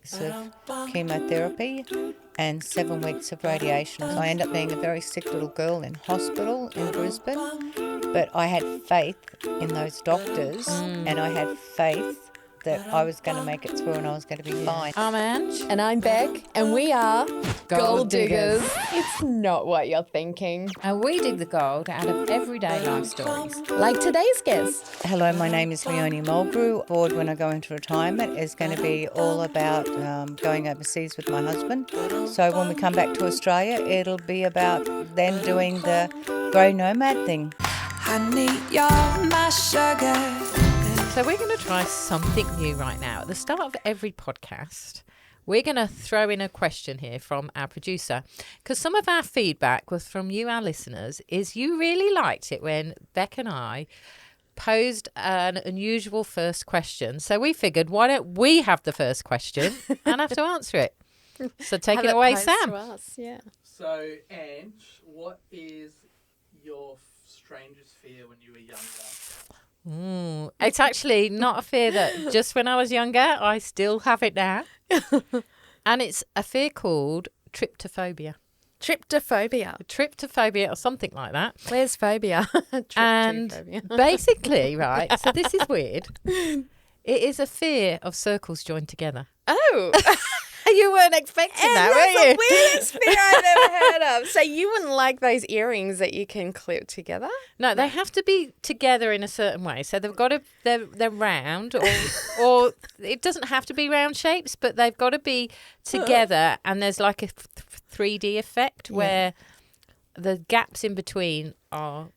weeks of chemotherapy and 7 weeks of radiation. So I ended up being a very sick little girl in hospital in Brisbane. But I had faith in those doctors and I had faith that I was going to make it through and I was going to be fine. I'm Ange. And I'm Beck, and we are Gold Diggers. It's not what you're thinking. And we dig the gold out of everyday life stories. Like today's guest. Hello, my name is Leonie Mulgrew. Board when I go into retirement is going to be all about going overseas with my husband. So when we come back to Australia, it'll be about then doing the grey nomad thing. Honey, you're my sugar. So we're going to try something new right now. At the start of every podcast, we're going to throw in a question here from our producer, because some of our feedback was from you, our listeners, is you really liked it when Beck and I posed an unusual first question. So we figured, why don't we have the first question and have to answer it? So take it away, Sam. Yeah. So, Ange, what is your strangest fear when you were younger? It's actually not a fear that just when I was younger, I still have it now. And it's a fear called tryptophobia. Tryptophobia or something like that. Where's phobia? And basically, right, so this is weird. It is a fear of circles joined together. Oh. You weren't expecting that, were you? That's the weirdest fear I've ever heard of. So you wouldn't like those earrings that you can clip together? No, they have to be together in a certain way. So they've got to, they're round, or it doesn't have to be round shapes, but they've got to be together. And there's like a 3D effect where the gaps in between are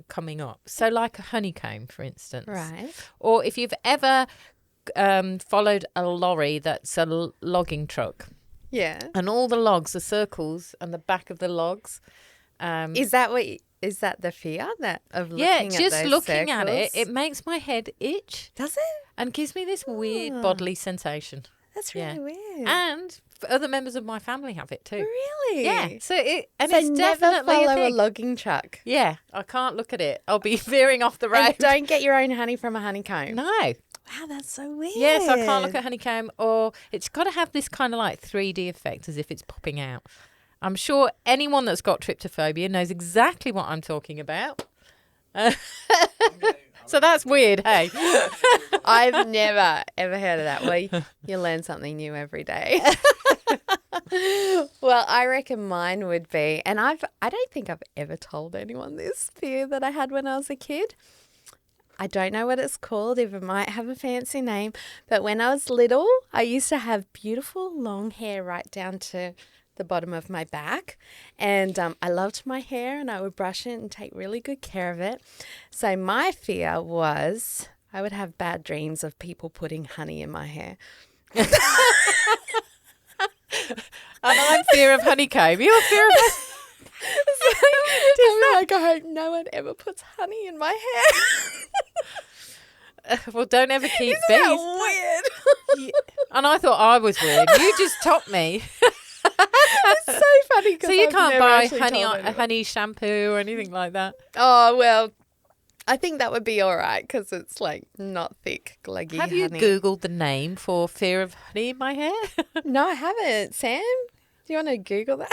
coming up. So like a honeycomb, for instance. Right. Or if you've ever followed a lorry that's a logging truck. Yeah. And all the logs are circles and the back of the logs. Is that the fear of looking at those just looking at circles? it makes my head itch. Does it? And gives me this weird bodily sensation. That's really weird. And other members of my family have it too. Really? Yeah. So it's never definitely follow a thing. a logging truck. Yeah. I can't look at it. I'll be veering off the road. And don't get your own honey from a honeycomb. No. Wow, that's so weird. Yes, I can't look at honeycomb, or it's got to have this kind of like 3D effect as if it's popping out. I'm sure anyone that's got tryptophobia knows exactly what I'm talking about. So that's weird, hey? I've never, ever heard of that. Well, you learn something new every day. Well, I reckon mine would be, and I don't think I've ever told anyone this fear that I had when I was a kid. I don't know what it's called, if it might have a fancy name, but when I was little, I used to have beautiful long hair right down to the bottom of my back, and I loved my hair and I would brush it and take really good care of it. So my fear was I would have bad dreams of people putting honey in my hair. And I'm fear of honeycomb. You're fear of I hope no one ever puts honey in my hair. Well, don't ever keep Isn't bees. that weird? And I thought I was weird. You just topped me. It's so funny because So you can't buy honey shampoo or anything like that. Oh, well, I think that would be all right because it's like not thick, gluggy Have honey. you Googled the name for fear of honey in my hair? No, I haven't. Sam, do you want to Google that?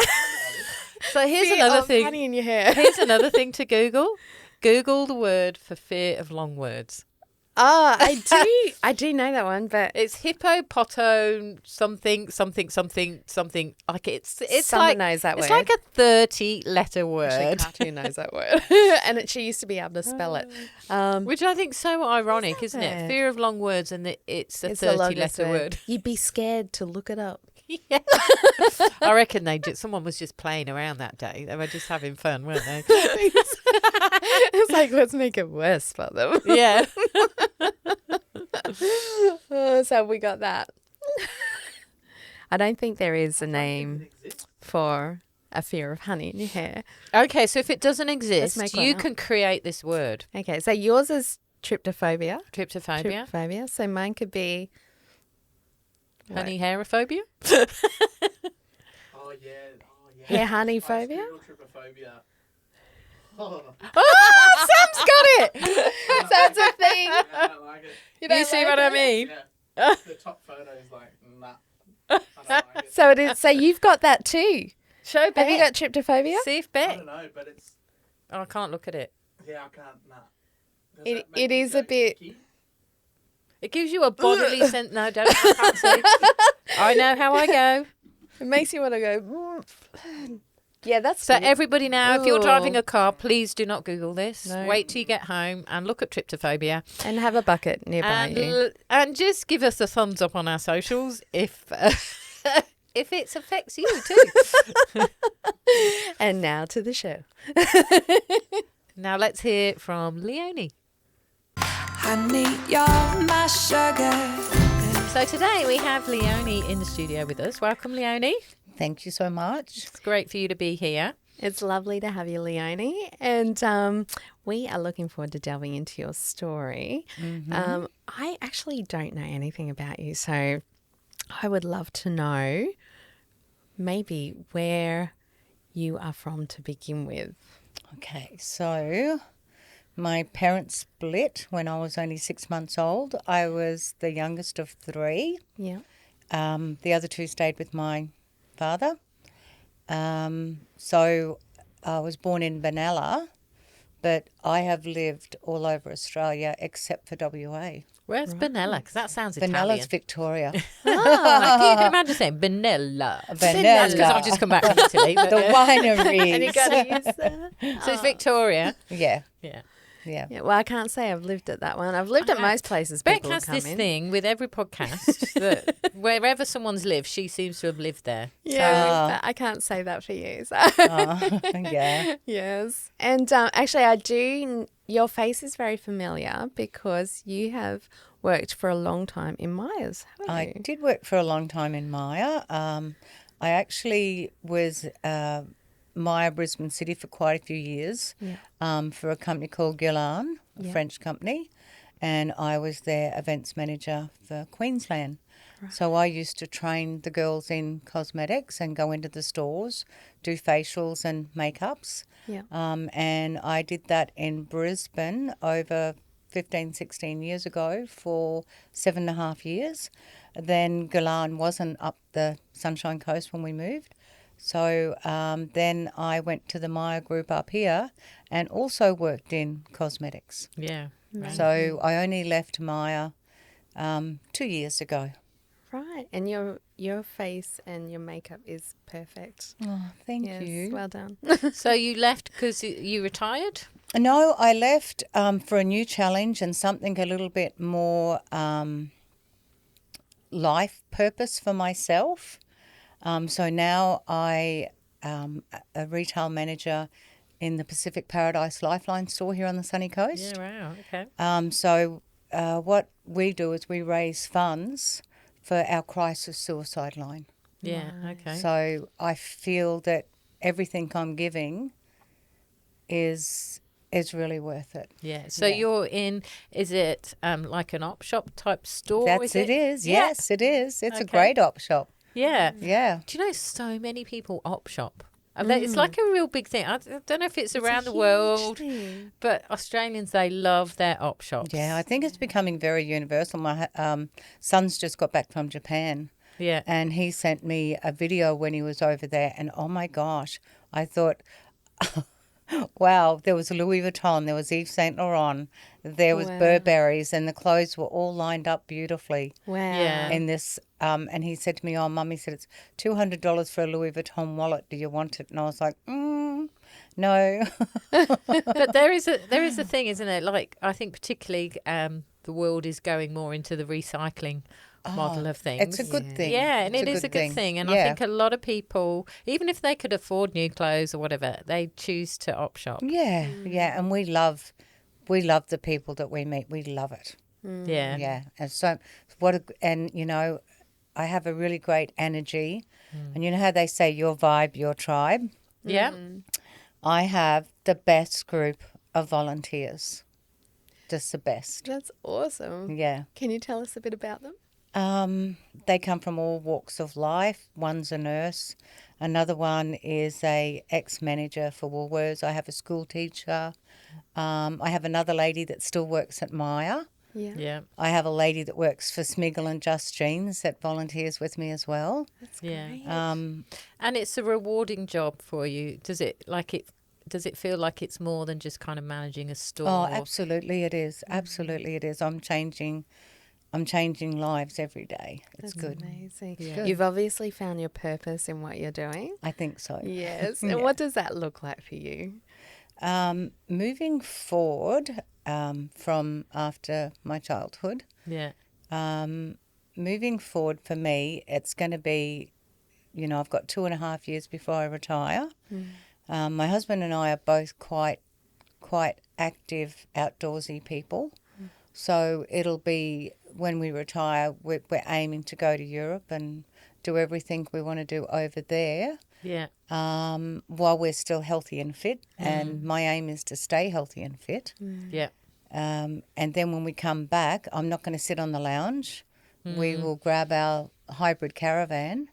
So here's Fear another of thing. honey in your hair. Here's another thing to Google. Google the word for fear of long words. Oh, I do know that one, but It's hippopoto something. Like it's someone like knows that it's word. like a 30-letter word, Actually, Cartoon knows that word, and she used to be able to spell it. which I think is so ironic, isn't it? word? Fear of long words, and it's a It's the longest 30-letter word. You'd be scared to look it up. Yeah. I reckon someone was just playing around that day. They were just having fun, weren't they? It's like, let's make it worse for them. Yeah. So we got that. I don't think there is a name for a fear of honey in your hair. Okay, so if it doesn't exist, make one you up. can create this word. Okay, so yours is tryptophobia. Tryptophobia. Tryptophobia. So mine could be Honey hairophobia. Oh, yeah. hair honey phobia. Trypophobia. Oh, Oh, Sam's got it. So it's a thing. yeah, I don't like it. You see what I mean? Yeah. The top photo is like, nah. So it is. So you've got that too. Show Beck. Have you got tryptophobia? See if I Beck. don't know, but it's Oh, I can't look at it. yeah, I can't. Nah. Does It- that make it you is a go bit- icky? It gives you a bodily sense. No, don't. I can't see. I know how I go. It makes you want to go. Yeah, that's So good. everybody now, if you're driving Ooh. a car, please do not Google this. No. Wait till you get home and look at tryptophobia. And have a bucket nearby you. And just give us a thumbs up on our socials if if it affects you too. And now to the show. Now let's hear from Leonie. Honey, you're my sugar. So today we have Leonie in the studio with us. Welcome, Leonie. Thank you so much. It's great for you to be here. It's lovely to have you, Leonie. And we are looking forward to delving into your story. I actually don't know anything about you, so I would love to know maybe where you are from to begin with. Okay, so my parents split when I was only 6 months old. I was the youngest of three. Yeah. The other two stayed with my father. So I was born in Benalla, but I have lived all over Australia except for WA. Where's Benalla? Because that sounds Benalla's Italian. Victoria. You can imagine saying Benalla. That's because Benalla. I've just come back from Italy. But, The wineries. And you got to use that. so it's Victoria. Yeah, Yeah. yeah. Yeah, well, I can't say I've lived at that one. I've lived at most places Beck people has come this in. thing with every podcast that wherever someone's lived, she seems to have lived there. Yeah, but I can't say that for you. So. Yeah. Yes. And actually, I do. Your face is very familiar because you have worked for a long time in Myers, haven't I you? did work for a long time in Maya. I actually was Maya Brisbane City for quite a few years for a company called Guerlain, a French company, and I was their events manager for Queensland. So I used to train the girls in cosmetics and go into the stores, do facials and makeups. Yeah. And I did that in Brisbane over 15, 16 years ago for 7.5 years. Then Guerlain wasn't up the Sunshine Coast when we moved. So then I went to the Maya group up here and also worked in cosmetics. Yeah. So I only left Maya 2 years ago. Right. And your face and your makeup is perfect. Oh, thank Yes. you. Well done. So you left because you retired? No, I left for a new challenge and something a little bit more life purpose for myself. So now I am a retail manager in the Pacific Paradise Lifeline store here on the sunny coast. Yeah, wow, okay. So what we do is we raise funds for our crisis suicide line. Yeah, okay. So I feel that everything I'm giving is really worth it. Yeah. So Yeah. you're in, is it like an op shop type store? It is. Yeah. Yes, it is. It's a Okay. great op shop. Yeah. Yeah. Do you know so many people op shop? It's like a real big thing. I don't know if it's around the world, but Australians, they love their op shops. Yeah, I think it's becoming very universal. My son's just got back from Japan Yeah. and he sent me a video when he was over there and oh my gosh, I thought, wow, there was Louis Vuitton, there was Yves Saint Laurent, there was Wow. Burberry's and the clothes were all lined up beautifully. Wow. Yeah. In this, and he said to me, "Oh, Mum," he said, "it's $200 for a Louis Vuitton wallet. Do you want it?" And I was like, "No." But there is a thing, isn't it? Like, I think particularly the world is going more into the recycling model of things. It's a good thing. Yeah, and It's it is a good thing. And I Yeah. think a lot of people, even if they could afford new clothes or whatever, they choose to op shop. Yeah, yeah, and we love the people that we meet. We love it. Yeah. Yeah, and so and you know, I have a really great energy, and you know how they say your vibe, your tribe. Yeah. I have the best group of volunteers, just the best. That's awesome. Yeah. Can you tell us a bit about them? They come from all walks of life. One's a nurse. Another one is a ex-manager for Woolworths. I have a school teacher. I have another lady that still works at Maya. Yeah. Yeah. I have a lady that works for Smiggle and Just Jeans that volunteers with me as well. That's Yeah. great. And it's a rewarding job for you. Does it feel like it's more than just kind of managing a store? Oh, absolutely it is. Absolutely it is. I'm changing lives every day. It's That's good. amazing. Yeah. You've obviously found your purpose in what you're doing. I think so. Yes. Yeah. And what does that look like for you? Moving forward from after my childhood, Yeah. moving forward for me, it's going to be, I've got 2.5 years before I retire. My husband and I are both quite active, outdoorsy people. So it'll be when we retire, we're aiming to go to Europe and do everything we want to do over there. Yeah. While we're still healthy and fit, and my aim is to stay healthy and fit. Yeah. And then when we come back, I'm not going to sit on the lounge. We will grab our hybrid caravan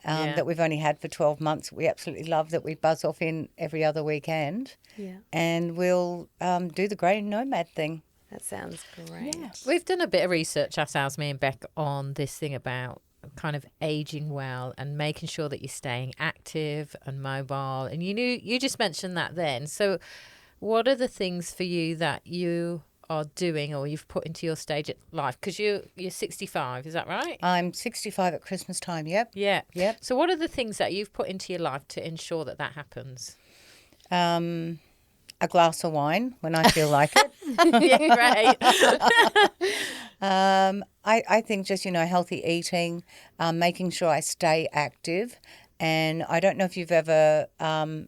that we've only had for 12 months. We absolutely love that we buzz off in every other weekend. Yeah. And we'll do the Grey Nomad thing. That sounds great. Yeah. We've done a bit of research ourselves, me and Beck, on this thing about kind of aging well and making sure that you're staying active and mobile. And you just mentioned that then. So what are the things for you that you are doing or you've put into your stage of life? Because you're 65, is that right? I'm 65 at Christmas time, yep. Yeah. Yep. So what are the things that you've put into your life to ensure that happens? A glass of wine when I feel like it. Yeah, great. I think just, healthy eating, making sure I stay active. And I don't know if you've ever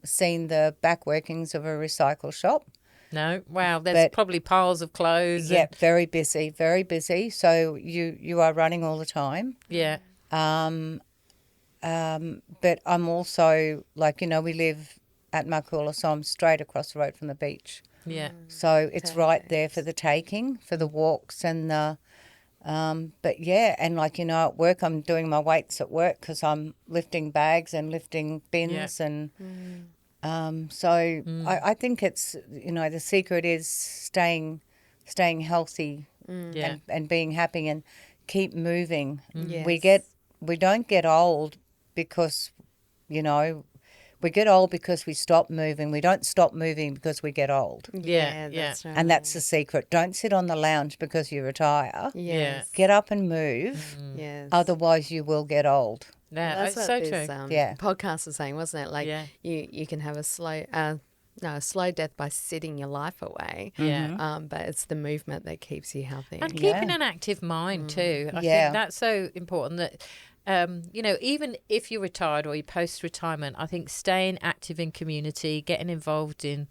seen the back workings of a recycle shop. No? Wow, there's But- probably piles of clothes. Yeah, very busy, very busy. So you are running all the time. Yeah. But I'm also, we live at Markula, so I'm straight across the road from the beach. Yeah. So it's right there for the taking, for the walks and the, but yeah, and at work, I'm doing my weights at work because I'm lifting bags and lifting bins and, I think it's, the secret is staying healthy Yeah. and being happy and keep moving. Yes. We don't get old because, we get old because we stop moving. We don't stop moving because we get old. Yeah. That's right. And that's the secret. Don't sit on the lounge because you retire. Yes. Get up and move. Yes. Otherwise, you will get old. Yeah, That's it's what so this true. Yeah. podcast was saying, wasn't it? Like Yeah. you can have a slow death by sitting your life away. Yeah. But it's the movement that keeps you healthy. And keeping an active mind too. I Yeah. think that's so important that, even if you're retired or you're post-retirement, I think staying active in community, getting involved in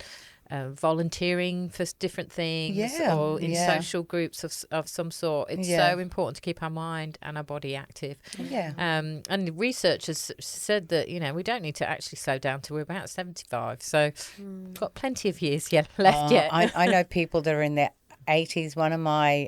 volunteering for different things or in social groups of some sort. It's so important to keep our mind and our body active. Yeah. And research has said that, we don't need to actually slow down till we're about 75. So we've got plenty of years left yet. I know people that are in their 80s. One of my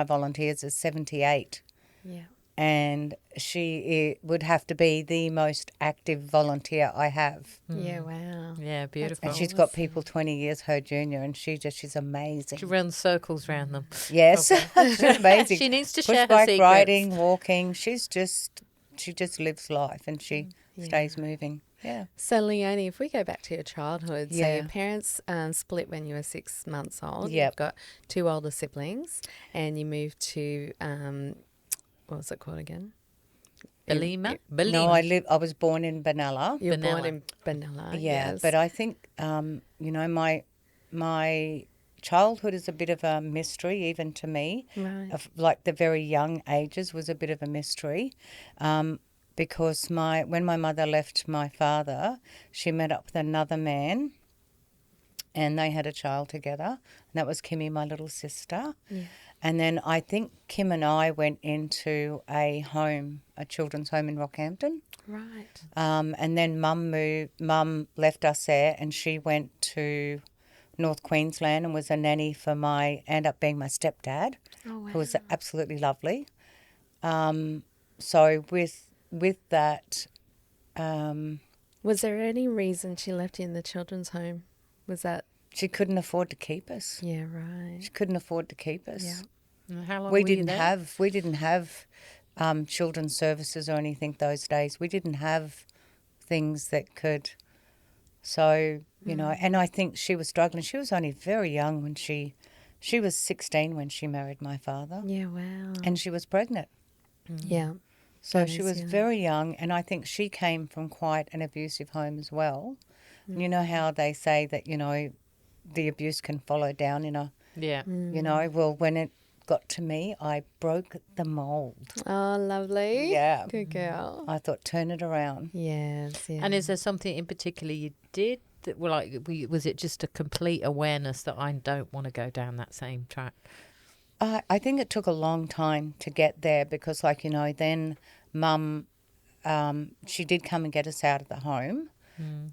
volunteers is 78. Yeah. And she would have to be the most active volunteer I have. Yeah, wow. Yeah, beautiful. And she's got people 20 years her junior, and she's amazing. She runs circles around them. Yes, she's amazing. She needs to Push share her bike secrets. riding, walking. She just lives life, and she stays moving. Yeah. So, Leonie, if we go back to your childhood, so Yeah. your parents split when you were 6 months old. Yep. You've got 2 older siblings, and you moved to, what was it called again? Belima? No, I was born in Benalla. You were Benalla. born in Benalla. Yeah, yes. but I think my childhood is a bit of a mystery, even to me. Right. Of, like the very young ages was a bit of a mystery, because when my mother left my father, she met up with another man, and they had a child together, and that was Kimmy, my little sister. Yeah. And then I think Kim and I went into a children's home in Rockhampton. Right. And then Mum left us there, and she went to North Queensland and was a nanny for ended up being my stepdad, Oh, wow. who was absolutely lovely. So with that, Was there any reason she left you in the children's home? Was that she couldn't afford to keep us. Yeah, right. She couldn't afford to keep us. Yeah. And how long We were you didn't there? have children's services or anything those days. We didn't have things that could. So, you know, and I think she was struggling. She was only very young when she was 16 when she married my father, Yeah, wow. and she was pregnant. Yeah. So That she is was young. very young, and I think she came from quite an abusive home as well. You know how they say that, you know, the abuse can follow down in a, Yeah. you know, well, when it got to me, I broke the mold. Oh, lovely. Yeah. Good girl. I thought, turn it around. Yes, yeah. And is there something in particular you did that were like, was it just a complete awareness that I don't want to go down that same track? I think it took a long time to get there because, like, you know, then Mum, she did come and get us out of the home,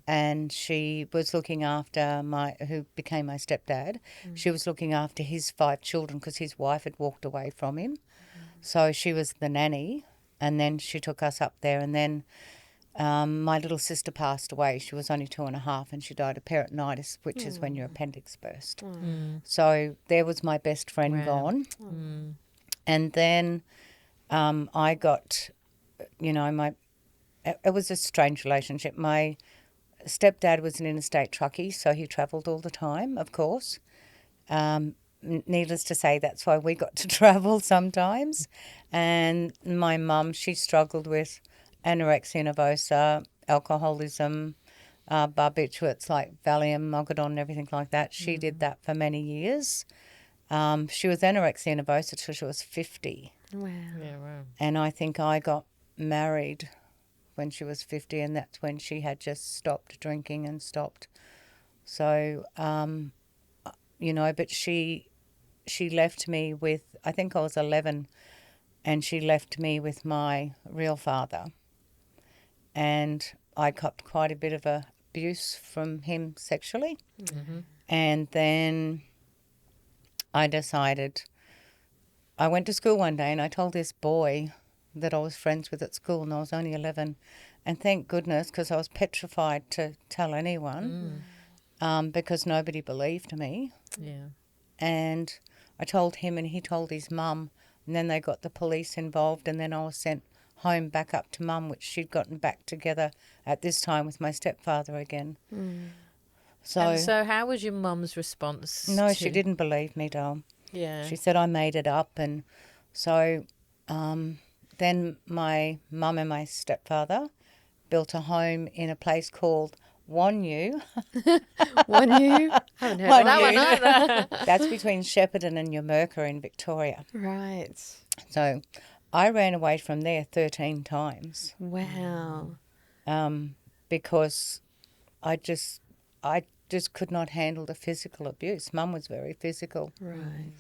and she was looking after who became my stepdad. She was looking after his 5 children because his wife had walked away from him. So she was the nanny, and then she took us up there, and then my little sister passed away. She was only 2.5 and she died of peritonitis, which is when your appendix burst. So there was my best friend gone. And then I got, you know, it was a strange relationship. My stepdad was an interstate truckie, so he travelled all the time, of course. Needless to say, that's why we got to travel sometimes. And my mum, she struggled with anorexia nervosa, alcoholism, barbiturates like Valium, Mogadon, and everything like that. She did that for many years. She was anorexia nervosa till she was 50. Wow. Yeah, wow. And I think I got married when she was 50, and that's when she had just stopped drinking and stopped. So, you know, but she left me with, I think I was 11, and she left me with my real father. And I copped quite a bit of abuse from him sexually. And then I decided, I went to school one day and I told this boy that I was friends with at school, and I was only 11. And thank goodness, because I was petrified to tell anyone because nobody believed me. Yeah. And I told him and he told his mum, and then they got the police involved, and then I was sent home back up to Mum, which she'd gotten back together at this time with my stepfather again. And so how was your mum's response? No, to... she didn't believe me, doll. Yeah. She said I made it up. And so then my mum and my stepfather built a home in a place called Wonyu. Wonyu? Haven't heard of that one either. That's between Shepparton and Yumurka in Victoria. Right. So I ran away from there 13 times Wow. because I just could not handle the physical abuse. Mum was very physical. Right.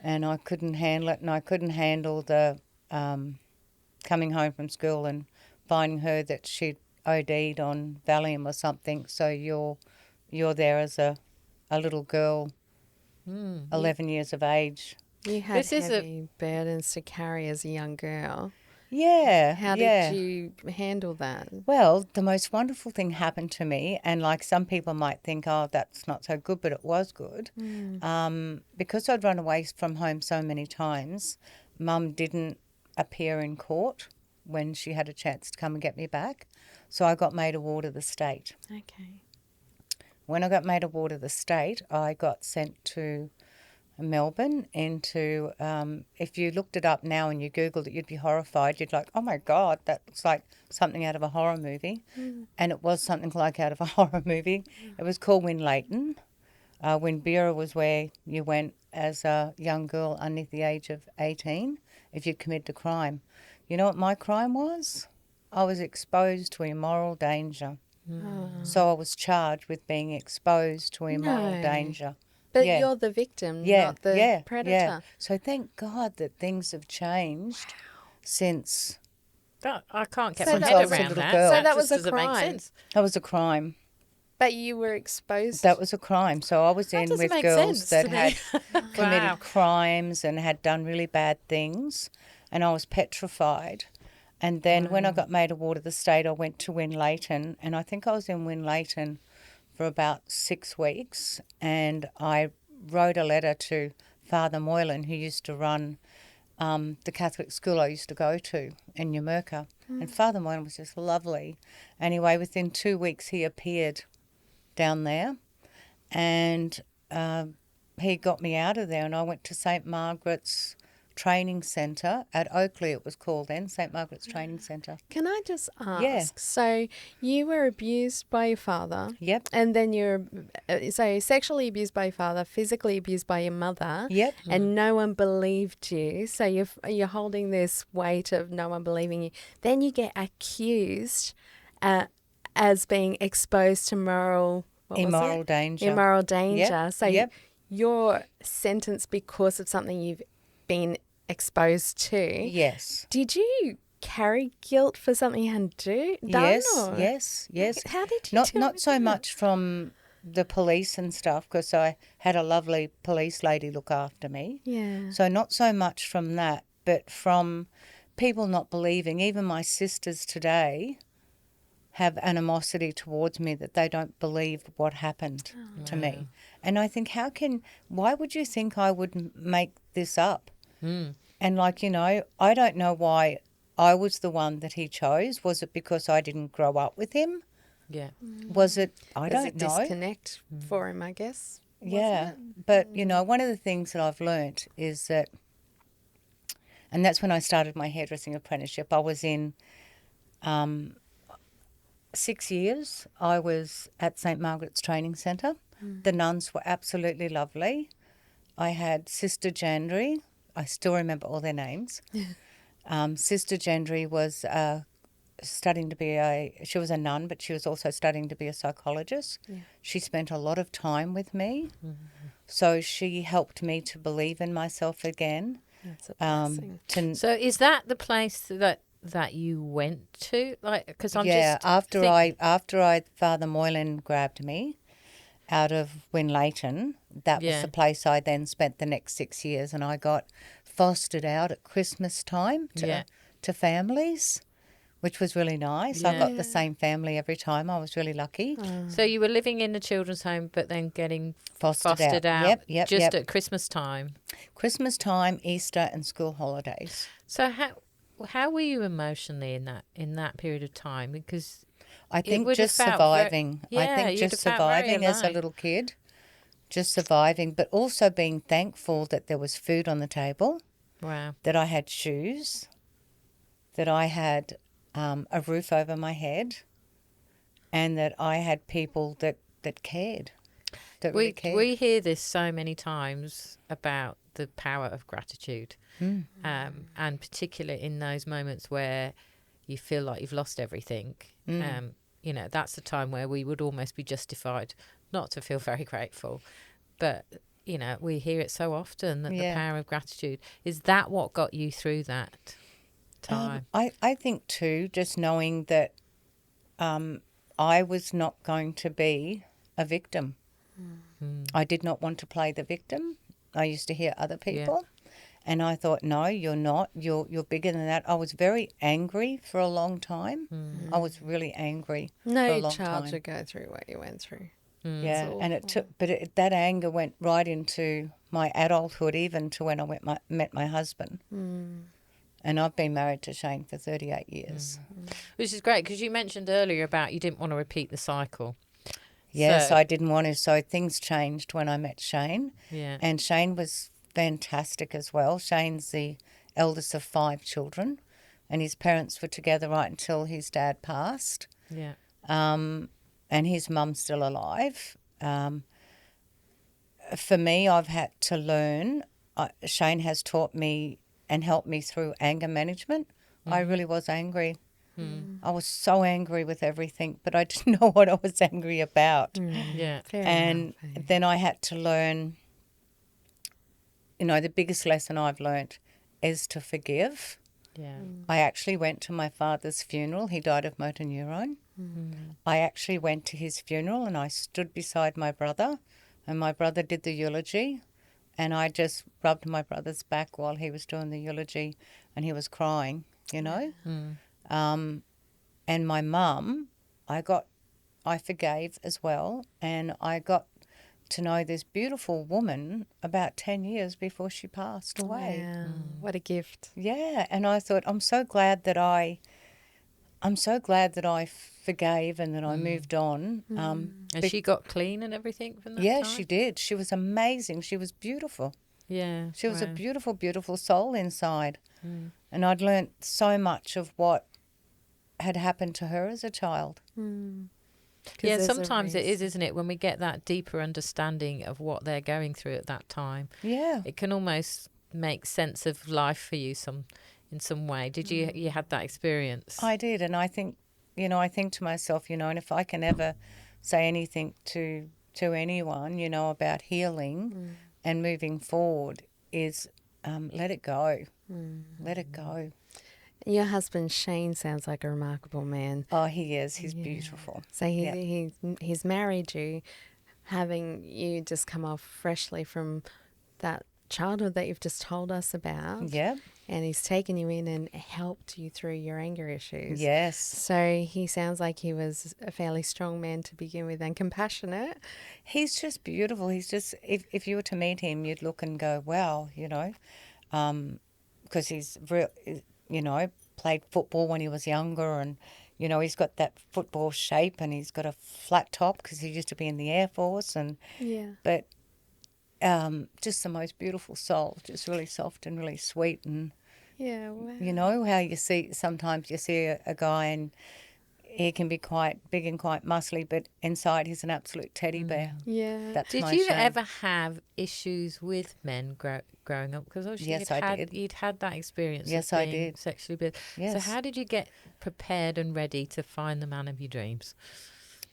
And I couldn't handle it, and I couldn't handle the coming home from school and finding her that she'd OD'd on Valium or something. So you're there as a little girl, 11 years of age. You had This is a- heavy burdens to carry as a young girl. Yeah. How did you handle that? Well, the most wonderful thing happened to me, and like some people might think, oh, that's not so good, but it was good. Because I'd run away from home so many times, Mum didn't appear in court when she had a chance to come and get me back. So I got made a ward of the state. Okay. When I got made a ward of the state, I got sent to Melbourne into, if you looked it up now and you Googled it, you'd be horrified. You'd like, oh my God, that looks like something out of a horror movie. And it was something like out of a horror movie. It was called Winlayton. Winbera was where you went as a young girl underneath the age of 18 if you committed a crime. You know what my crime was? I was exposed to immoral danger. So I was charged with being exposed to immoral No. danger. But Yeah. you're the victim, Yeah, not the yeah, predator. yeah. So thank God that things have changed since I can't get So my that head was a around little that. girl. So that was just a doesn't make crime. sense. that was a crime. But you were exposed. That was a crime. So I was That in doesn't with make girls sense that to me. had committed Wow. crimes and had done really bad things, and I was petrified. And then when I got made a ward of the state, I went to Winlayton, and I think I was in Winlayton for about 6 weeks, and I wrote a letter to Father Moylan, who used to run the Catholic school I used to go to in Yamurka. And Father Moylan was just lovely. Anyway, within 2 weeks he appeared down there, and he got me out of there, and I went to St. Margaret's Training Centre at Oakley, it was called then, St. Margaret's Training Centre. Can I just ask? Yeah. So you were abused by your father. Yep. And then you're sexually abused by your father, physically abused by your mother. Yep. And no one believed you. So you're holding this weight of no one believing you. Then you get accused as being exposed to Immoral danger. Immoral danger. Yep. So Yep. you're sentenced because of something you've been exposed to. Yes. Did you carry guilt for something you hadn't done? Yes. How did you Not deal not with so that? much from the police and stuff, because I had a lovely police lady look after me. Yeah. So not so much from that, but from people not believing. Even my sisters today have animosity towards me, that they don't believe what happened to me. And I think, why would you think I would make this up? And I don't know why I was the one that he chose. Was it because I didn't grow up with him? Yeah. Was it, I There's don't a know. disconnect for him, I guess. Yeah, but one of the things that I've learnt is that, and that's when I started my hairdressing apprenticeship. I was in 6 years. I was at St. Margaret's Training Centre. The nuns were absolutely lovely. I had Sister Jandry. I still remember all their names. Sister Jandry was studying to be she was a nun, but she was also studying to be a psychologist. Yeah. She spent a lot of time with me. So she helped me to believe in myself again. That's a blessing. So is that the place that you went to? Like, because I'm just after Father Moylan grabbed me out of Winlayton, that was the place I then spent the next 6 years, and I got fostered out at Christmas time to families, which was really nice. I got the same family every time. I was really lucky. So you were living in a children's home, but then getting Fostered out. Yep. At Christmas time. Christmas time, Easter, and school holidays. So how were you emotionally in that period of time? Because I think would have just felt surviving. you'd I think just have felt very surviving as a alive. little kid. Just surviving, but also being thankful that there was food on the table, Wow. that I had shoes, that I had a roof over my head, and that I had people that cared. That really cared. We hear this so many times about the power of gratitude, and particularly in those moments where you feel like you've lost everything. That's the time where we would almost be justified not to feel very grateful. But, we hear it so often, that the power of gratitude. Is that what got you through that time? I think too, just knowing that I was not going to be a victim. I did not want to play the victim. I used to hear other people. And I thought, no, you're not. You're bigger than that. I was very angry for a long time. I was really angry for a No long child time. should go through what you went through. Yeah, and that anger went right into my adulthood, even to when I met my husband. And I've been married to Shane for 38 years. Which is great, because you mentioned earlier about you didn't want to repeat the cycle. Yes, So- I didn't want to. So things changed when I met Shane. Yeah. And Shane was fantastic as well. Shane's the eldest of 5 children, and his parents were together right until his dad passed. Yeah. And his mum's still alive. For me, I've had to learn. Shane has taught me and helped me through anger management. I really was angry. I was so angry with everything, but I didn't know what I was angry about. Yeah. Fair And enough. then I had to learn, the biggest lesson I've learnt is to forgive. Yeah. I actually went to my father's funeral. He died of motor neurone. I actually went to his funeral, and I stood beside my brother, and my brother did the eulogy, and I just rubbed my brother's back while he was doing the eulogy, and he was crying, And my mum, I got I forgave as well, and I got to know this beautiful woman about 10 years before she passed away. Wow. What a gift. Yeah, and I thought, I'm so glad that I forgave and that I moved on. And she got clean and everything from that Yeah, time? she did. She was amazing. She was beautiful. Yeah. She was a wow. beautiful, beautiful soul inside. And I'd learnt so much of what had happened to her as a child. Yeah, sometimes it is, isn't it? When we get that deeper understanding of what they're going through at that time, Yeah. it can almost make sense of life for you in some way. Did you had that experience? I did, and I think, I think to myself, and if I can ever say anything to anyone, about healing and moving forward is let it go. Let it go. Your husband Shane sounds like a remarkable man. Oh, he is. He's beautiful. So he's married you, having you just come off freshly from that childhood that you've just told us about. Yeah. And he's taken you in and helped you through your anger issues. Yes. So he sounds like he was a fairly strong man to begin with and compassionate. He's just beautiful. He's just, if you were to meet him, you'd look and go, wow, because he's real, played football when he was younger, and he's got that football shape, and he's got a flat top because he used to be in the Air Force, but just the most beautiful soul, just really soft and really sweet, and wow. how sometimes you see a guy and he can be quite big and quite muscly, but inside he's an absolute teddy bear. Yeah. That's Did my you shame. ever have issues with men growing up? Because obviously Yes, I did. You'd had that experience. Yes, of I being did. Sexually abused. Yes. So how did you get prepared and ready to find the man of your dreams?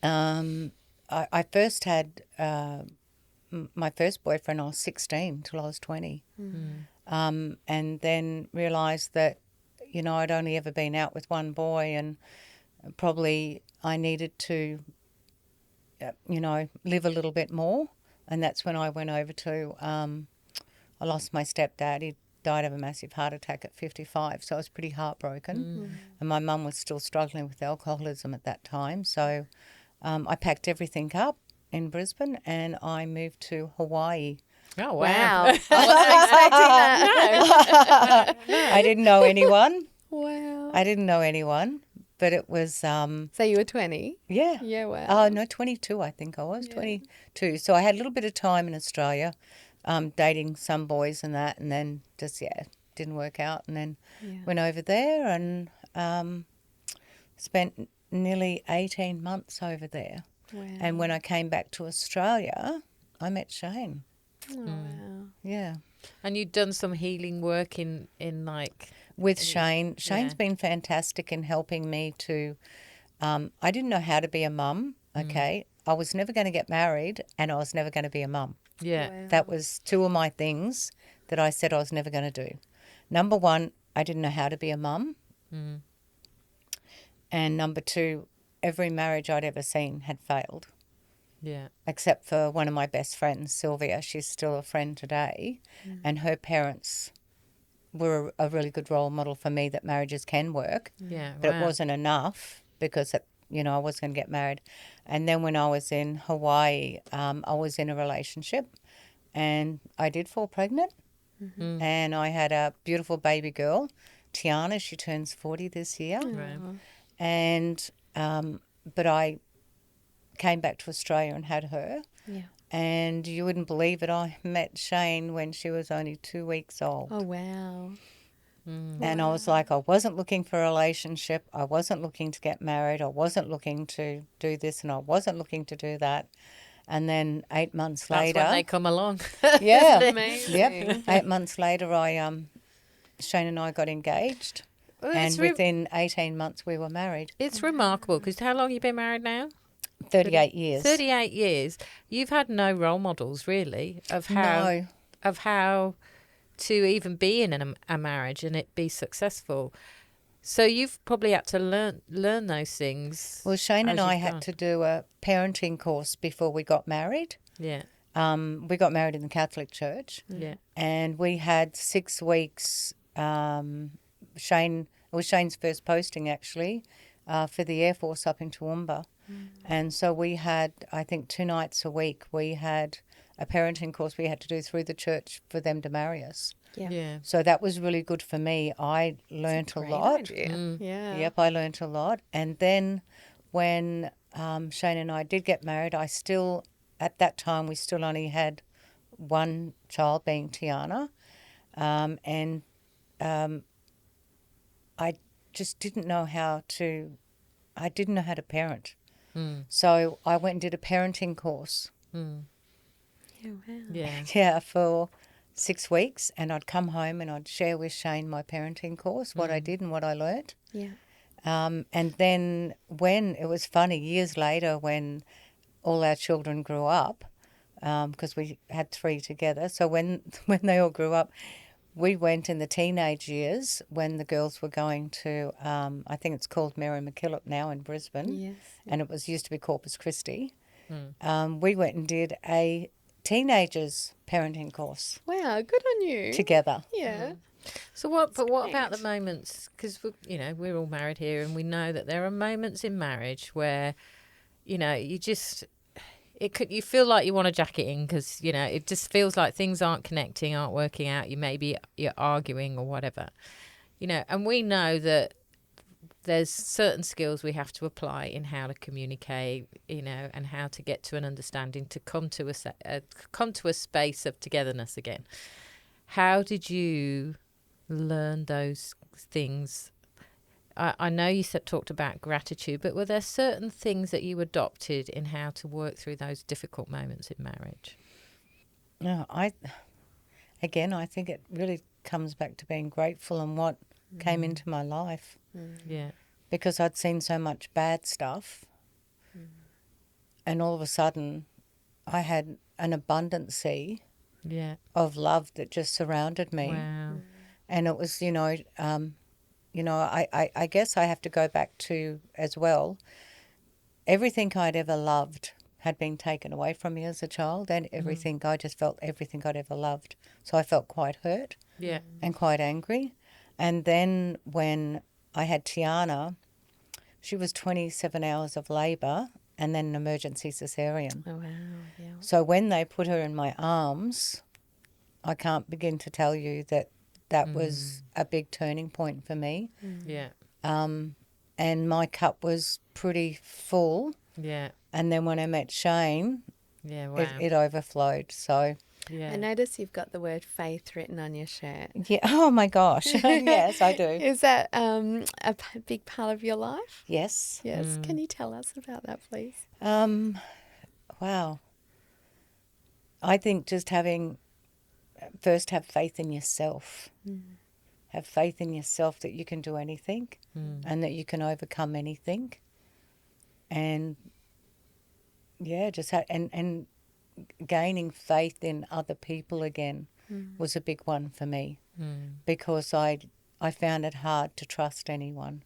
I first had my first boyfriend. I was 16 till I was 20, and then realised that I'd only ever been out with one boy, and probably I needed to live a little bit more, and that's when I went over to I lost my stepdad. He died of a massive heart attack at 55, so I was pretty heartbroken, and my mum was still struggling with alcoholism at that time, so I packed everything up in Brisbane and I moved to Hawaii. Oh, Wow. I wasn't expecting that. I didn't know anyone. Wow. I didn't know anyone, but it was So you were 20? yeah. Yeah, wow. Oh, no, 22 I think I was, 22. So I had a little bit of time in Australia, dating some boys and that, and then just, didn't work out, and then went over there and spent nearly 18 months over there. Wow. And when I came back to Australia, I met Shane. Oh, wow. Yeah. And you'd done some healing work in like... With Shane. Shane's been fantastic in helping me to... I didn't know how to be a mum, okay? I was never going to get married and I was never going to be a mum. Yeah. Wow. That was two of my things that I said I was never going to do. Number one, I didn't know how to be a mum. And number two, every marriage I'd ever seen had failed. Yeah. Except for one of my best friends, Sylvia. She's still a friend today. And her parents were a really good role model for me that marriages can work. Yeah. But wow. it wasn't enough because, I was going to get married. And then when I was in Hawaii, I was in a relationship and I did fall pregnant. And I had a beautiful baby girl, Tiana. She turns 40 this year. Right. And but I came back to Australia and had her. Yeah. And you wouldn't believe it, I met Shane when she was only 2 weeks old. Oh, wow. And I was like, I wasn't looking for a relationship. I wasn't looking to get married. I wasn't looking to do this and I wasn't looking to do that. And then 8 months That's later. when they come along. Yeah. Amazing. Yep. 8 months later, Shane and I got engaged. Well, And it's within 18 months, we were married. It's remarkable because how long have you been married now? 38 years. 38 years. You've had no role models really of how to even be in a marriage and it be successful. So you've probably had to learn those things. Well, Shane and as I you've had gone. to do a parenting course before we got married. Yeah. We got married in the Catholic Church. Yeah. And we had 6 weeks. It was Shane's first posting actually for the Air Force up in Toowoomba. And so we had, I think, 2 nights a week, we had a parenting course we had to do through the church for them to marry us. Yeah. Yeah. So that was really good for me. I learnt a Great lot. idea. Yeah. Yep, I learnt a lot. And then when Shane and I did get married, at that time, we still only had one child, being Tiana. I just didn't know how to parent. So I went and did a parenting course. Yeah, wow. Yeah. Yeah, for 6 weeks, and I'd come home and I'd share with Shane my parenting course, what I did and what I learnt. Yeah. And then when, it was funny, years later when all our children grew up, because we had 3 together, so when they all grew up, we went in the teenage years when the girls were going to, I think it's called Mary MacKillop now in Brisbane, Yes. and it used to be Corpus Christi. We went and did a teenagers parenting course Wow, good on you. together. Yeah. So what about the great. moments? Because we're all married here, and we know that there are moments in marriage where, you feel like you want to jack it in because it just feels like things aren't connecting, aren't working out. You're arguing or whatever, and we know that there's certain skills we have to apply in how to communicate, and how to get to an understanding to come to a space of togetherness again. How did you learn those things? I know you talked about gratitude, but were there certain things that you adopted in how to work through those difficult moments in marriage? No, I think it really comes back to being grateful and what came into my life, Yeah. because I'd seen so much bad stuff, and all of a sudden I had an abundancy Yeah. of love that just surrounded me. Wow. And it was, I guess I have to go back to, as well, everything I'd ever loved had been taken away from me as a child, and everything, I just felt everything I'd ever loved. So I felt quite hurt Yeah. and quite angry. And then when I had Tiana, she was 27 hours of labour and then an emergency cesarean. Oh, wow. Yeah. So when they put her in my arms, I can't begin to tell you that was a big turning point for me. Yeah. And my cup was pretty full. Yeah. And then when I met Shane, Yeah. Wow. it overflowed. So, yeah. I notice you've got the word faith written on your shirt. yeah, oh my gosh. Yes, I do. Is that big part of your life? Yes. Yes. Can you tell us about that, please? Wow. I think just have faith in yourself. Have faith in yourself that you can do anything and that you can overcome anything. And yeah, and gaining faith in other people again was a big one for me, because I found it hard to trust anyone.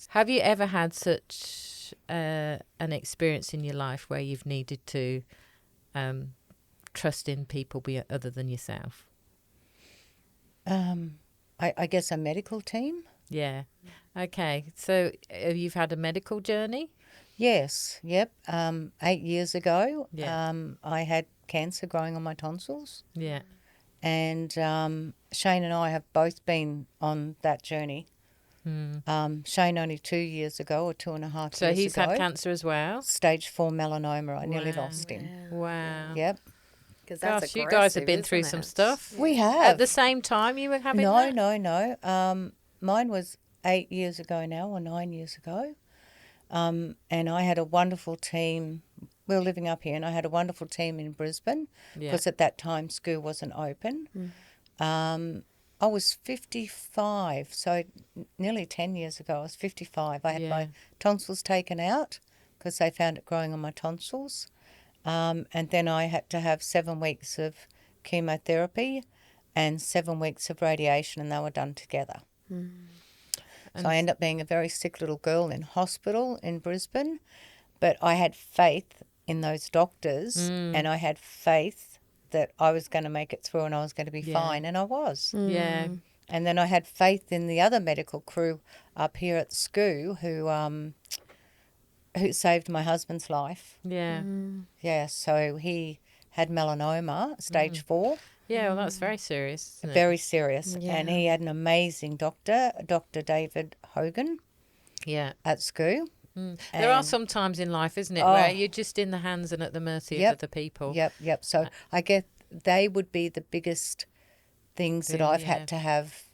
Have you ever had such an experience in your life where you've needed to trust in people other than yourself? I guess a medical team. Yeah. Okay. So you've had a medical journey? Yes. Yep. 8 years ago, Yeah. I had cancer growing on my tonsils. Yeah. And Shane and I have both been on that journey. Shane only 2 years ago, or 2.5 years ago. So he's had cancer as well? Stage 4 melanoma. I nearly Wow. lost him. Wow. Yep. Because Gosh, you guys have been through some stuff. We have. At the same time you were having that? No. Mine was 8 years ago now, or 9 years ago. And I had a wonderful team. We were living up here, and I had a wonderful team in Brisbane, Yeah. because at that time school wasn't open. I was 55, so nearly 10 years ago I was 55. I had my tonsils taken out because they found it growing on my tonsils. And then I had to have 7 weeks of chemotherapy and 7 weeks of radiation, and they were done together. So I ended up being a very sick little girl in hospital in Brisbane, but I had faith in those doctors, and I had faith that I was going to make it through and I was going to be fine, and I was. Yeah. And then I had faith in the other medical crew up here at the school who who saved my husband's life. Yeah. Yeah, so he had melanoma, stage 4, Yeah, well, that's very serious, isn't it? very serious. Yeah. And he had an amazing doctor, Dr. David Hogan Yeah. at school. There are some times in life, isn't it, where you're just in the hands and at the mercy of other people. Yep. So I guess they would be the biggest things that I've Yeah. had to have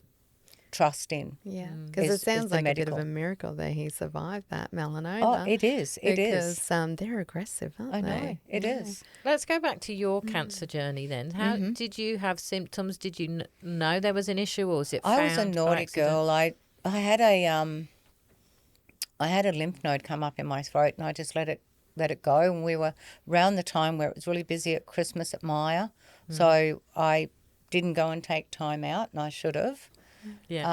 trust in. Yeah, because it is sounds the like a bit medical. of a miracle that he survived that melanoma. Oh, it is. It because, is. they're aggressive, aren't I know. they? It is. Let's go back to your cancer journey then. How did you have symptoms? Did you know there was an issue, or was it found I was a by naughty accident? girl. I had a lymph node come up in my throat, and I just let it go. And we were around the time where it was really busy at Christmas at Maya, so I didn't go and take time out, and I should have. Yeah.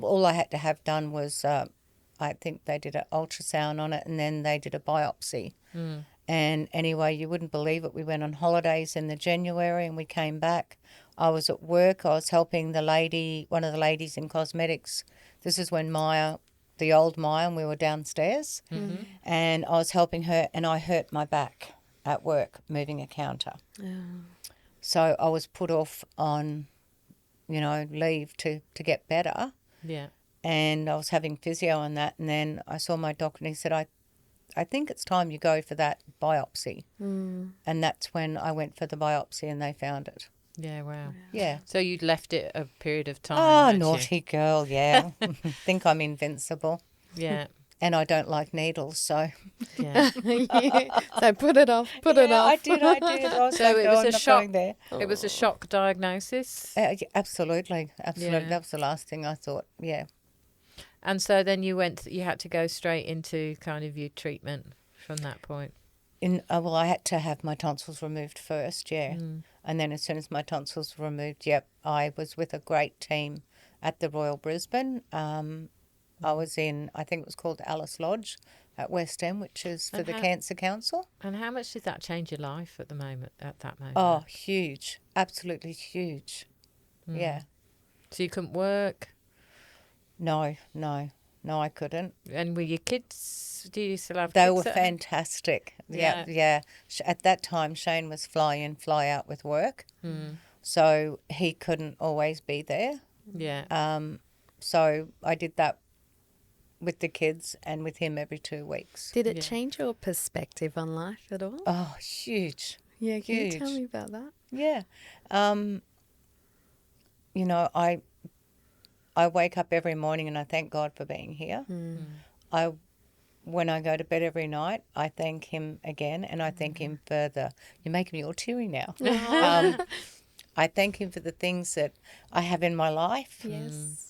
All I had to have done was, I think they did an ultrasound on it, and then they did a biopsy. And anyway, you wouldn't believe it. We went on holidays in the January, and we came back. I was at work. I was helping one of the ladies in cosmetics. This is when Maya, the old Maya, and we were downstairs. And I was helping her, and I hurt my back at work moving a counter. So I was put off on, leave to get better. Yeah. And I was having physio and that, and then I saw my doctor, and he said, I think it's time you go for that biopsy. And that's when I went for the biopsy, and they found it. Yeah, wow. Yeah. So you'd left it a period of time. Oh, hadn't you? naughty girl, yeah. Think I'm invincible. Yeah. And I don't like needles, so. Yeah. So put it off. Put it off. I did. I was So like, it "No, was I'm a not shock. going there." It was a shock diagnosis. Yeah, absolutely. Yeah. That was the last thing I thought, yeah. And so then you had to go straight into kind of your treatment from that point. Well, I had to have my tonsils removed first, yeah. And then as soon as my tonsils were removed, I was with a great team at the Royal Brisbane. I was in, I think it was called Alice Lodge at West End, which is for the Cancer Council. And how much did that change your life at that moment? Oh, huge. Absolutely huge. Yeah. So you couldn't work? No, I couldn't. And were your kids, do you still have They kids were at home? fantastic. Yeah. At that time, Shane was fly in, fly out with work. So he couldn't always be there. Yeah. So I did that with the kids and with him every 2 weeks. Did it change your perspective on life at all? Oh, huge. Yeah, can you tell huge. me about that? Yeah. I wake up every morning and I thank God for being here. When I go to bed every night, I thank him again, and I thank him for you're making me all teary now. I thank him for the things that I have in my life. Yes.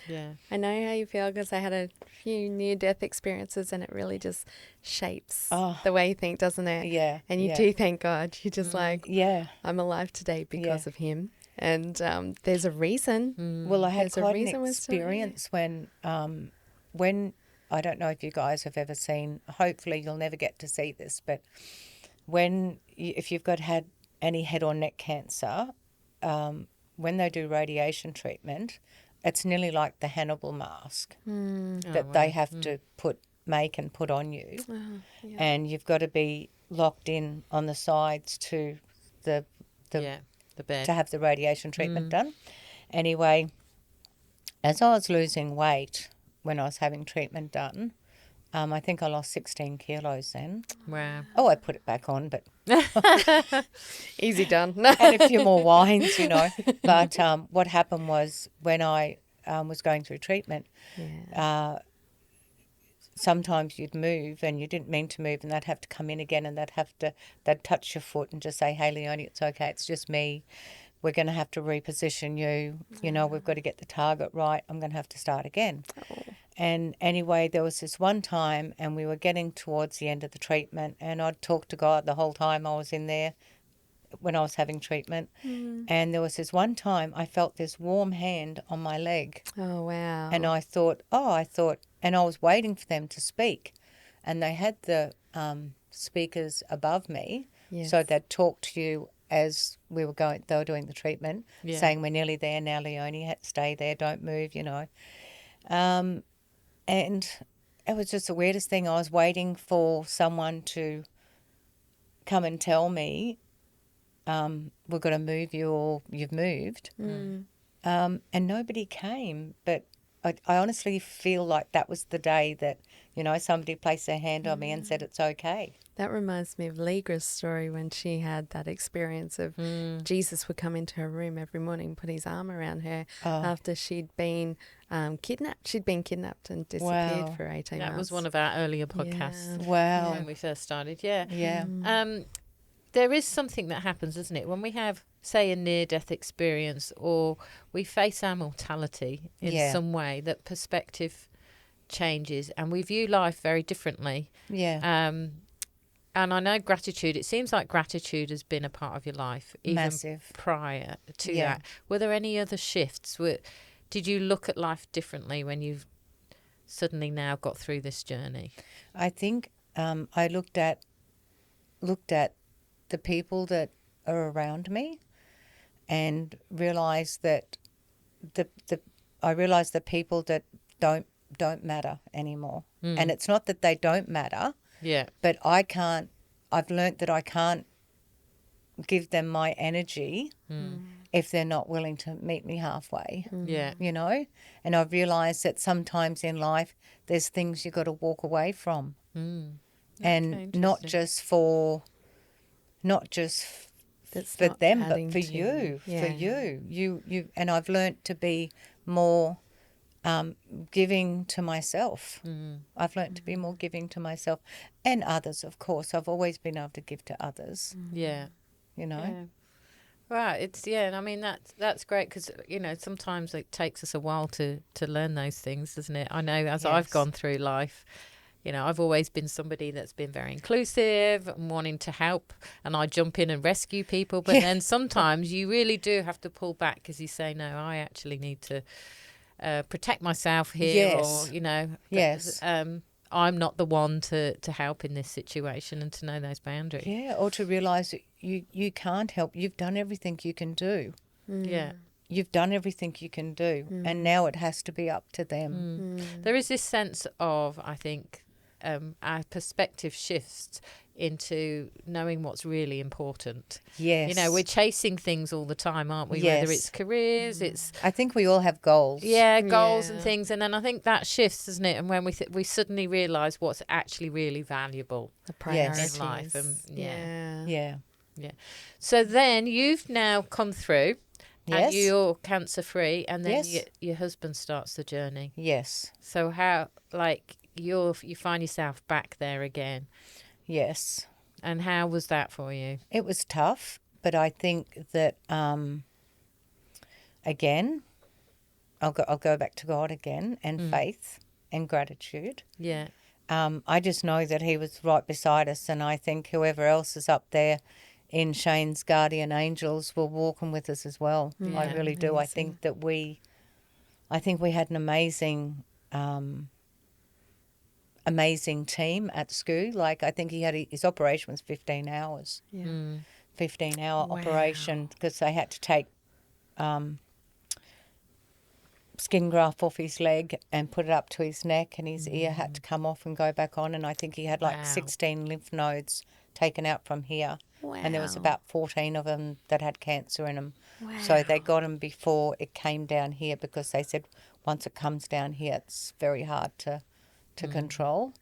Yeah. I know how you feel because I had a few near-death experiences, and it really just shapes the way you think, doesn't it? Yeah. And you do thank God. You're just like, Yeah. I'm alive today because of him. And there's a reason. Well, I had There's a quite an reason we're still here. experience when I don't know if you guys have ever seen, hopefully you'll never get to see this, but if you've had any head or neck cancer, when they do radiation treatment, it's nearly like the Hannibal mask that they have to make and put on you. And you've got to be locked in on the sides to the bed. to have the radiation treatment done. Anyway, as I was losing weight when I was having treatment done, I think I lost 16 kilos then. Wow. Oh, I put it back on, but Easy done. had a few more wines, But what happened was when I was going through treatment, sometimes you'd move and you didn't mean to move, and they'd have to come in again, and they'd touch your foot and just say, "Hey, Leonie, it's okay. It's just me. We're going to have to reposition you. We've got to get the target right. I'm going to have to start again." And anyway, there was this one time, and we were getting towards the end of the treatment, and I'd talked to God the whole time I was in there when I was having treatment. And there was this one time I felt this warm hand on my leg. Oh, wow. And I thought, and I was waiting for them to speak. And they had the speakers above me, so they'd talk to you as they were doing the treatment, saying, "We're nearly there now, Leonie, stay there, don't move," And it was just the weirdest thing. I was waiting for someone to come and tell me, we're going to move you or you've moved. And nobody came. But I honestly feel like that was the day that, you know, somebody placed their hand on me and said it's okay. That reminds me of Legra's story when she had that experience of Jesus would come into her room every morning, put his arm around her after she'd been kidnapped. She'd been kidnapped and disappeared for 18 months. That was one of our earlier podcasts. Wow. When we first started, yeah. Yeah. There is something that happens, isn't it? When we have, say, a near-death experience or we face our mortality in some way, that perspective changes and we view life very differently. Yeah. And I know gratitude, it seems like gratitude has been a part of your life even Massive. prior to that. Were there any other shifts? Did you look at life differently when you've suddenly now got through this journey? I think I looked at the people that are around me and realised that I realised the people that don't matter anymore. And it's not that they don't matter. Yeah. But I've learnt that I can't give them my energy if they're not willing to meet me halfway. Yeah. You know? And I've realised that sometimes in life there's things you've got to walk away from. And not just for them, but for you. For you. You and I've learnt to be more giving to myself. I've learnt to be more giving to myself and others, of course. I've always been able to give to others. Yeah. You know? Yeah. Right. And I mean, that's great because, you know, sometimes it takes us a while to learn those things, doesn't it? I know as I've gone through life, you know, I've always been somebody that's been very inclusive and wanting to help, and I jump in and rescue people. But then sometimes you really do have to pull back because you say, no, I actually need to protect myself here, or, you know, I'm not the one to help in this situation, and to know those boundaries. Yeah, or to realise that you can't help. You've done everything you can do. Yeah. You've done everything you can do, and now it has to be up to them. There is this sense of, I think, our perspective shifts into knowing what's really important. Yes. You know, we're chasing things all the time, aren't we? Yes. Whether it's careers, it's... I think we all have goals. goals and things. And then I think that shifts, doesn't it? And when we suddenly realise what's actually really valuable in life. And, Yeah. So then you've now come through and Yes. you're cancer free, and then Yes. your husband starts the journey. Yes. So how, like, you find yourself back there again. Yes. And how was that for you? It was tough, but I think that again, I'll go back to God again, and faith and gratitude. Yeah. I just know that He was right beside us, and I think whoever else is up there in Shane's guardian angels were walking with us as well. Yeah, I really do. I think that we had an amazing team at school. Like, I think his operation was 15 hours. 15-hour operation, because they had to take skin graft off his leg and put it up to his neck, and his ear had to come off and go back on, and I think he had 16 lymph nodes taken out from here. And there was about 14 of them that had cancer in them. So they got him before it came down here, because they said once it comes down here, it's very hard to control.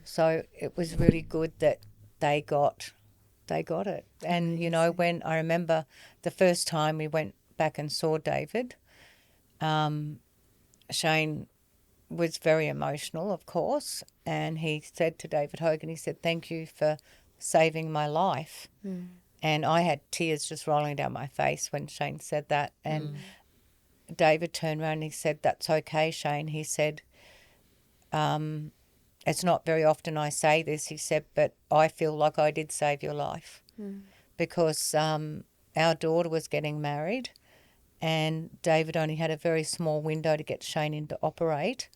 So it was really good that they got it. And, you know, when I remember the first time we went back and saw David, Shane was very emotional, of course, and he said to David Hogan, he said, "Thank you for saving my life." And I had tears just rolling down my face when Shane said that. And David turned around and he said, "That's okay, Shane." He said, "It's not very often I say this," he said, "but I feel like I did save your life." Because our daughter was getting married, and David only had a very small window to get Shane in to operate.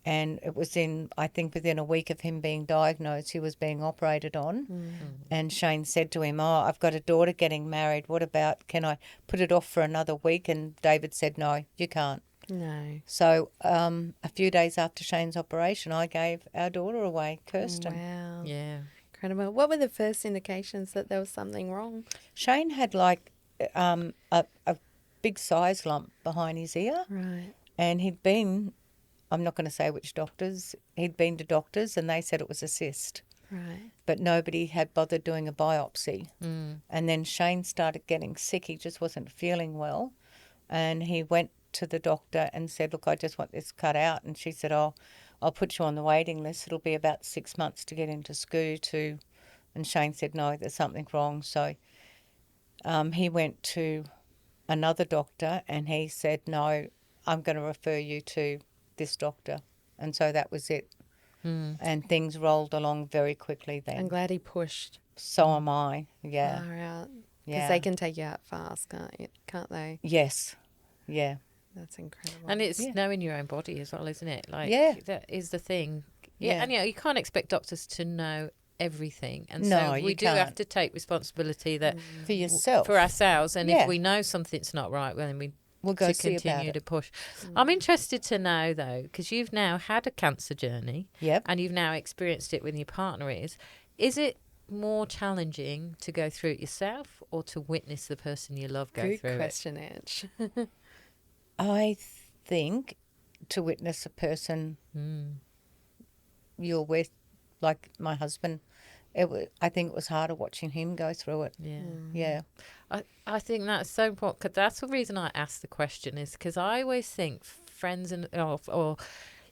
And it was I think within a week of him being diagnosed, he was being operated on. And Shane said to him, "Oh, I've got a daughter getting married. What about, can I put it off for another week?" And David said, "No, you can't. No. So a few days after Shane's operation, I gave our daughter away, Kirsten. Wow. Yeah. Incredible. What were the first indications that there was something wrong? Shane had like a big size lump behind his ear, Right. and he'd been, I'm not going to say which doctors, he'd been to doctors and they said it was a cyst, Right. but nobody had bothered doing a biopsy. Mm. And then Shane started getting sick. He just wasn't feeling well. And he went to the doctor and said, look, I just want this cut out. And she said, oh, I'll put you on the waiting list. It'll be about 6 months to get into SCU to. And Shane said, no, there's something wrong. So he went to another doctor and he said, no, I'm going to refer you to this doctor. And so that was it. Mm. And things rolled along very quickly then. I'm glad he pushed So am I. Yeah. far out. Because Yeah. they can take you out fast, can't they? Yes. Yeah. That's incredible. And it's Yeah. knowing your own body as well, isn't it? Like, Yeah. that is the thing. Yeah. Yeah. And, you can't expect doctors to know everything. And No, so you we do have can't. to take responsibility that For yourself. for ourselves. And Yeah. if we know something's not right, well, then we We'll go to see about continue it. to push. I'm interested to know, though, because you've now had a cancer journey Yep. and you've now experienced it with your partner. Is it more challenging to go through it yourself or to witness the person you love go Good through question, Ange. I think to witness a person it? Mm. you're with, like my husband, I think it was harder watching him go through it. Yeah. Yeah. I think that's so important because that's the reason I asked the question is because I always think friends and or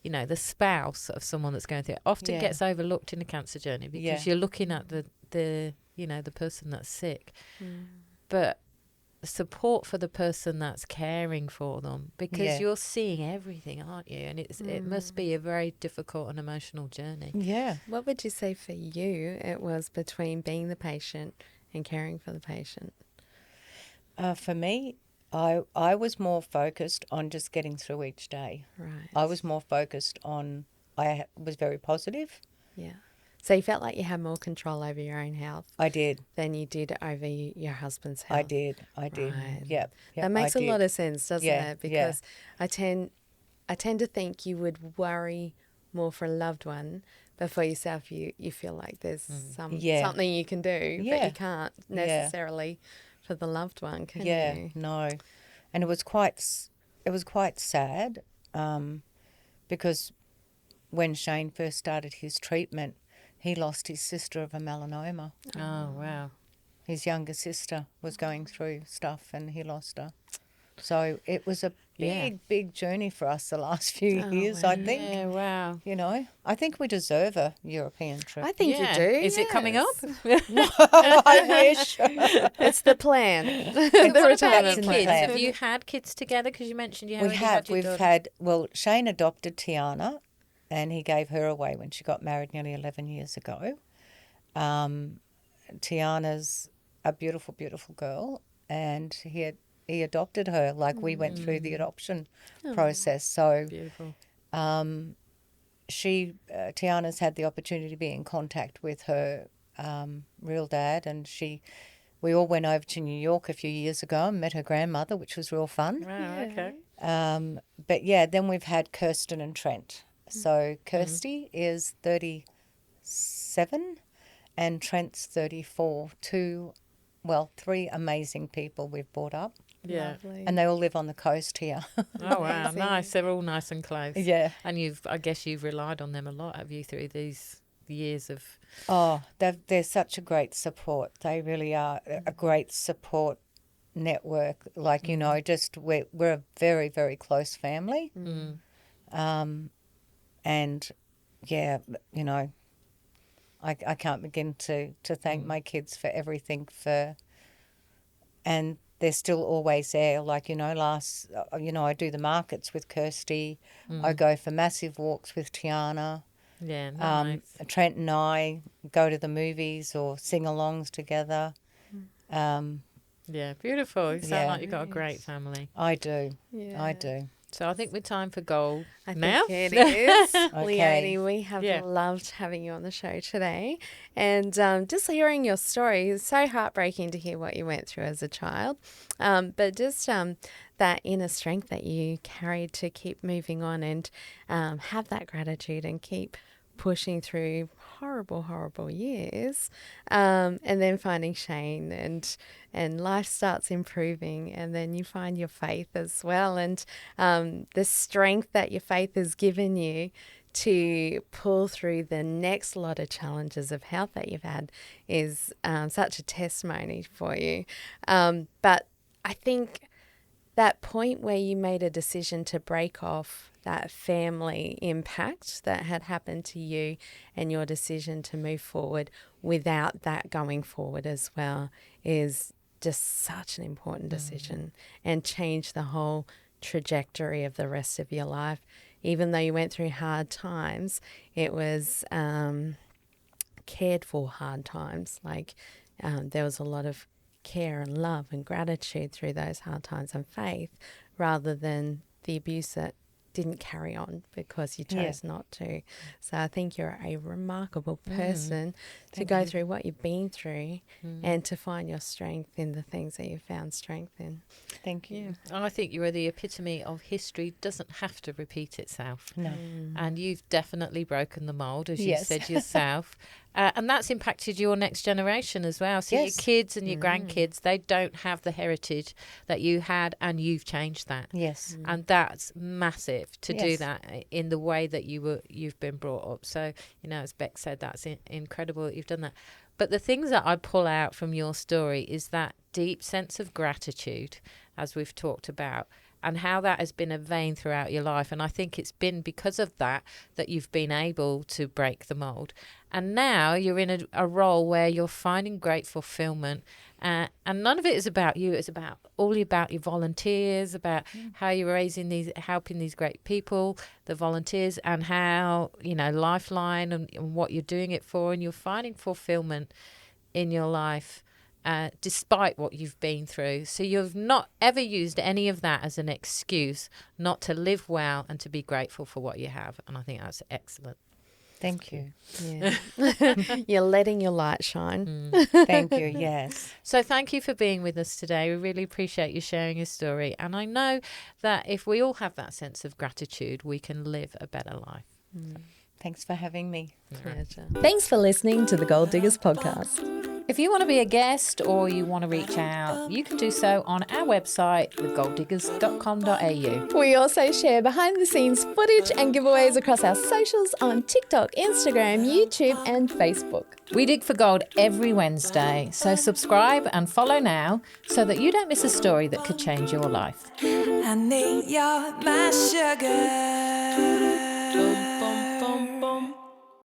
the spouse of someone that's going through it often Yeah. gets overlooked in the cancer journey because Yeah. you're looking at the person that's sick, but support for the person that's caring for them because Yeah. you're seeing everything, aren't you? And it must be a very difficult and emotional journey. Yeah. What would you say for you it was between being the patient and caring for the patient? For me, I was more focused on just getting through each day. Right. I was more focused on, I was very positive. Yeah. So you felt like you had more control over your own health I did. than you did over your husband's health. I did. Right. Yep. That makes a lot of sense, doesn't Yeah, it? Because I tend to think you would worry more for a loved one, but for yourself, you feel like there's Yeah. something you can do, but Yeah. you can't Yeah. necessarily for the loved one, can Yeah, you? no, and it was quite sad because when Shane first started his treatment, he lost his sister of a melanoma. Oh, wow. His younger sister was going through stuff and he lost her. So it was a Yeah. big journey for us the last few years, I think. Yeah, wow. I think we deserve a European trip. I think Yeah. you do. Is it coming up? yes. I wish. It's the plan. What the about retirement your my kids? plan. Have you had kids together? Because you mentioned you already We had have. your We've daughter. had, well, Shane adopted Tiana and he gave her away when she got married nearly 11 years ago. Tiana's a beautiful, beautiful girl and he adopted her like we went through the adoption process. So Beautiful. Tiana's had the opportunity to be in contact with her real dad and we all went over to New York a few years ago and met her grandmother, which was real fun. Wow, okay. But yeah, then we've had Kirsten and Trent. So Kirsty is 37 and Trent's 34. Three amazing people we've brought up. Yeah. Lovely. And they all live on the coast here. Oh, wow. Nice. They're all nice and close. Yeah. And I guess you've relied on them a lot, have you, through these years of... Oh, they're such a great support. They really are a great support network. Like, just we're a very, very close family. And yeah, I can't begin to thank my kids for everything and they're still always there. Like, I do the markets with Kirsty. I go for massive walks with Tiana. Yeah, nice. Trent and I go to the movies or sing-alongs together. Yeah, beautiful. You sound yeah. like you've got a great family. I do. Yeah. I do. So I think we're time for goal I now. think it is. Okay. Leonie, we have Yeah. loved having you on the show today. And just hearing your story is so heartbreaking to hear what you went through as a child. But just that inner strength that you carried to keep moving on and have that gratitude and keep pushing through horrible years, and then finding Shane and life starts improving, and then you find your faith as well, and the strength that your faith has given you to pull through the next lot of challenges of health that you've had is such a testimony for you. But I think that point where you made a decision to break off that family impact that had happened to you and your decision to move forward without that going forward as well is just such an important decision and change the whole trajectory of the rest of your life. Even though you went through hard times, it was cared for hard times. Like there was a lot of care and love and gratitude through those hard times and faith rather than the abuse that didn't carry on because you chose not to. So I think you're a remarkable person to go through what you've been through and to find your strength in the things that you found strength in. Thank you. I think you are the epitome of history doesn't have to repeat itself. No. And you've definitely broken the mould, as you Yes. said yourself. And that's impacted your next generation as well. So Yes. your kids and your grandkids, they don't have the heritage that you had, and you've changed that. Yes. And that's massive to do Yes. that in the way that you've been brought up. So, as Beck said, that's incredible that you've done that. But the things that I pull out from your story is that deep sense of gratitude, as we've talked about, and how that has been a vein throughout your life. And I think it's been because of that you've been able to break the mold. And now you're in a role where you're finding great fulfillment. And none of it is about you. It's all about your volunteers, about how you're helping these great people, the volunteers, and how, Lifeline and what you're doing it for. And you're finding fulfillment in your life. Despite what you've been through. So you've not ever used any of that as an excuse not to live well and to be grateful for what you have. And I think that's excellent. Thank you. Yeah. You're letting your light shine. Thank you. Yes. So thank you for being with us today. We really appreciate you sharing your story. And I know that if we all have that sense of gratitude, we can live a better life. Thanks for having me. Pleasure. Thanks for listening to the Gold Diggers podcast. If you want to be a guest or you want to reach out, you can do so on our website, thegolddiggers.com.au. We also share behind the scenes footage and giveaways across our socials on TikTok, Instagram, YouTube, and Facebook. We dig for gold every Wednesday, so subscribe and follow now so that you don't miss a story that could change your life. Honey, you're my sugar.